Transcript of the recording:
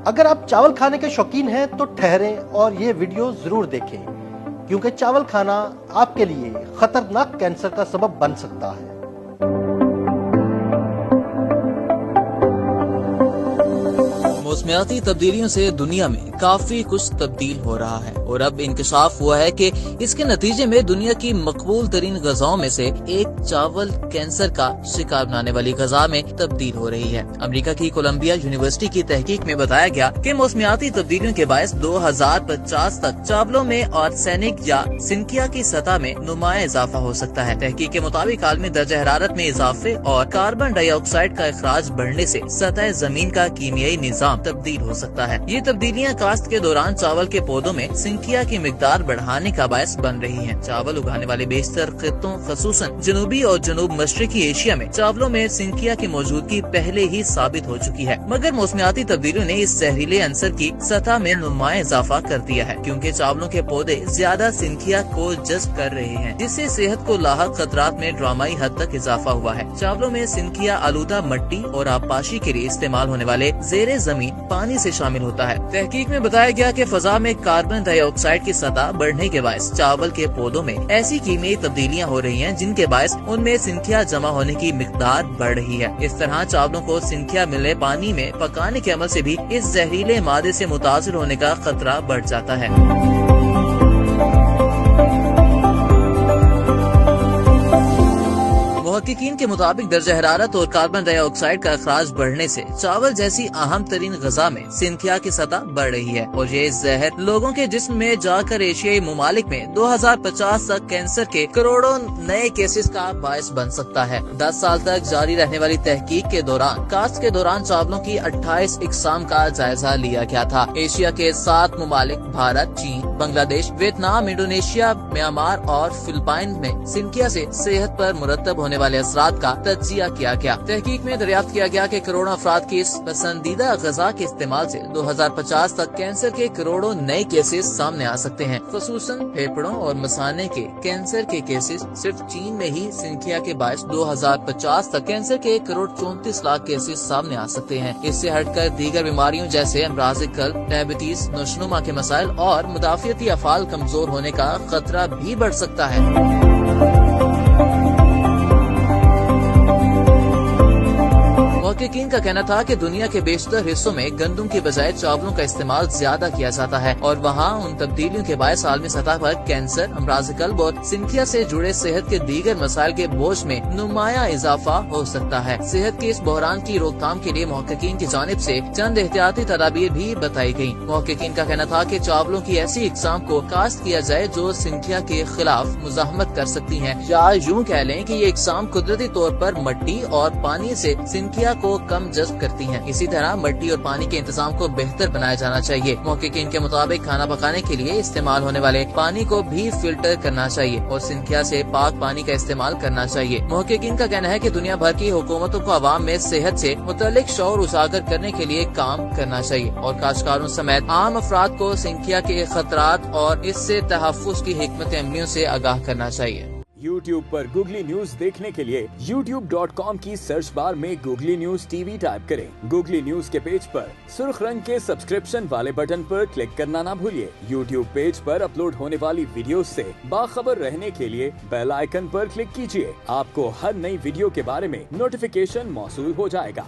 اگر آپ چاول کھانے کے شوقین ہیں تو ٹھہریں اور یہ ویڈیو ضرور دیکھیں، کیونکہ چاول کھانا آپ کے لیے خطرناک کینسر کا سبب بن سکتا ہے۔ موسمیاتی تبدیلیوں سے دنیا میں کافی کچھ تبدیل ہو رہا ہے، اور اب انکشاف ہوا ہے کہ اس کے نتیجے میں دنیا کی مقبول ترین غذاؤں میں سے ایک چاول کینسر کا شکار بنانے والی غذا میں تبدیل ہو رہی ہے۔ امریکہ کی کولمبیا یونیورسٹی کی تحقیق میں بتایا گیا کہ موسمیاتی تبدیلیوں کے باعث 2050 تک چاولوں میں آرسینک یا سنکیا کی سطح میں نمایاں اضافہ ہو سکتا ہے۔ تحقیق کے مطابق عالمی درجہ حرارت میں اضافے اور کاربن ڈائی آکسائیڈ کا اخراج بڑھنے سے سطح زمین کا کیمیائی نظام تبدیل ہو سکتا ہے۔ یہ تبدیلیاں کاشت کے دوران چاول کے پودوں میں سنکیا کی مقدار بڑھانے کا باعث بن رہی ہیں۔ چاول اگانے والے بیشتر خطوں خصوصاً جنوبی اور جنوب مشرقی ایشیا میں چاولوں میں سنکیا کی موجودگی پہلے ہی ثابت ہو چکی ہے، مگر موسمیاتی تبدیلیوں نے اس زہریلے عنصر کی سطح میں نمایاں اضافہ کر دیا ہے، کیونکہ چاولوں کے پودے زیادہ سنکیا کو جذب کر رہے ہیں، جس سے صحت کو لاحق خطرات میں ڈرامائی حد تک اضافہ ہوا ہے۔ چاولوں میں سنکیا آلودہ مٹی اور آبپاشی کے لیے استعمال ہونے والے زیر زمین پانی سے شامل ہوتا ہے۔ تحقیق میں بتایا گیا کہ فضا میں کاربن ڈائی آکسائیڈ کی سطح بڑھنے کے باعث چاول کے پودوں میں ایسی کیمیائی تبدیلیاں ہو رہی ہیں جن کے باعث ان میں سنکیا جمع ہونے کی مقدار بڑھ رہی ہے۔ اس طرح چاولوں کو سنکیا ملے پانی میں پکانے کے عمل سے بھی اس زہریلے مادے سے متاثر ہونے کا خطرہ بڑھ جاتا ہے۔ محققین کے مطابق درجہ حرارت اور کاربن ڈائی آکسائیڈ کا اخراج بڑھنے سے چاول جیسی اہم ترین غذا میں سنکیا کی سطح بڑھ رہی ہے، اور یہ زہر لوگوں کے جسم میں جا کر ایشیائی ممالک میں 2050 تک کینسر کے کروڑوں نئے کیسز کا باعث بن سکتا ہے۔ 10 سال تک جاری رہنے والی تحقیق کے دوران کاشت کے دوران چاولوں کی 28 اقسام کا جائزہ لیا گیا تھا۔ ایشیا کے 7 ممالک بھارت، چین، بنگلہ دیش، ویتنام، انڈونیشیا، میانمار اور فلپائن میں سنکیا سے صحت پر مرتب ہونے والے اثرات کا تجزیہ کیا گیا۔ تحقیق میں دریافت کیا گیا کہ کروڑوں افراد کی اس پسندیدہ غذا کے استعمال سے 2050 تک کینسر کے کروڑوں نئے کیسز سامنے آ سکتے ہیں، خصوصاً پھیپھڑوں اور مثانے کے کینسر کے کیسز۔ صرف چین میں ہی سنکیا کے باعث 2050 تک کینسر کے 1.34 کروڑ کیسز سامنے آ سکتے ہیں۔ اس سے ہٹ کر دیگر بیماریوں جیسے امراض قلب، ڈائبٹیز، نشوونما کے مسائل اور مدافعتی افعال کمزور ہونے کا خطرہ بھی بڑھ سکتا ہے۔ محققین کا کہنا تھا کہ دنیا کے بیشتر حصوں میں گندم کی بجائے چاولوں کا استعمال زیادہ کیا جاتا ہے، اور وہاں ان تبدیلیوں کے باعث عالمی سطح پر کینسر، امراض قلب اور سنکیا سے جڑے صحت کے دیگر مسائل کے بوجھ میں نمایاں اضافہ ہو سکتا ہے۔ صحت کے اس بحران کی روک تھام کے لیے محققین کی جانب سے چند احتیاطی تدابیر بھی بتائی گئیں۔ محققین کا کہنا تھا کہ چاولوں کی ایسی اقسام کو کاشت کیا جائے جو سنکیا کے خلاف مزاحمت کر سکتی ہیں، یا یوں کہہ لیں کہ یہ اقسام قدرتی طور پر مٹی اور پانی سے سنکیا کو کم جذب کرتی ہیں۔ اسی طرح مٹی اور پانی کے انتظام کو بہتر بنایا جانا چاہیے۔ محققین کے مطابق کھانا پکانے کے لیے استعمال ہونے والے پانی کو بھی فلٹر کرنا چاہیے اور سنکیا سے پاک پانی کا استعمال کرنا چاہیے۔ محققین کا کہنا ہے کہ دنیا بھر کی حکومتوں کو عوام میں صحت سے متعلق شعور اجاگر کرنے کے لیے کام کرنا چاہیے، اور کاشتکاروں سمیت عام افراد کو سنکیا کے خطرات اور اس سے تحفظ کی حکمت عملیوں سے آگاہ کرنا چاہیے۔ YouTube پر گوگلی نیوز دیکھنے کے لیے youtube.com کی سرچ بار میں googly news T V type کریں۔ گوگلی نیوز کے پیج پر سرخ رنگ کے سبسکرپشن والے بٹن پر کلک کرنا نہ بھولیے۔ YouTube پیج پر اپلوڈ ہونے والی ویڈیوز سے باخبر رہنے کے لیے بیل آئیکن پر کلک کیجیے۔ آپ کو ہر نئی ویڈیو کے بارے میں نوٹیفیکیشن موصول ہو جائے گا۔